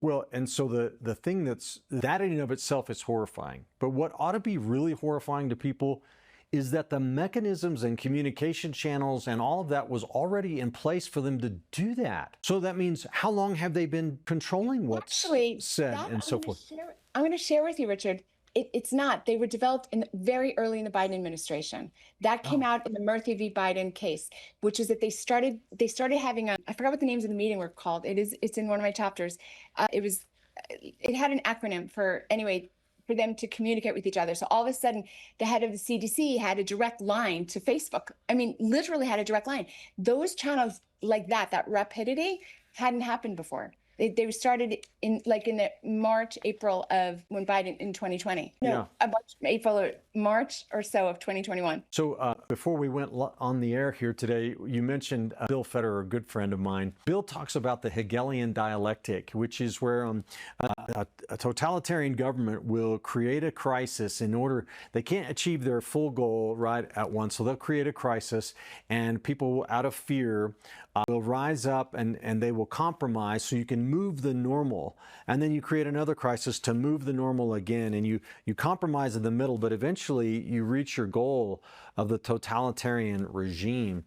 Well, and so the thing that in and of itself is horrifying. But what ought to be really horrifying to people is that the mechanisms and communication channels and all of that was already in place for them to do that. So that means how long have they been controlling what's Actually, said that and so forth? I'm going to share with you, Richard. It's not. They were developed in very early in the Biden administration. That came Oh, out in the Murthy v. Biden case, which is that they started having a, I forgot what the names of the meeting were called. It's in one of my chapters. It had an acronym for, anyway, for them to communicate with each other. So all of a sudden, the head of the CDC had a direct line to Facebook. I mean, literally had a direct line. Those channels like that rapidity hadn't happened before. They started in the March, April of when Biden in 2020. yeah. No, April or March or so of 2021. So before we went on the air here today, you mentioned Bill Federer, a good friend of mine. Bill talks about the Hegelian dialectic, which is where a totalitarian government will create a crisis in order, they can't achieve their full goal right at once. So they'll create a crisis, and people out of fear will rise up and they will compromise so you can move the normal. And then you create another crisis to move the normal again. And you compromise in the middle, but eventually you reach your goal of the totalitarian regime.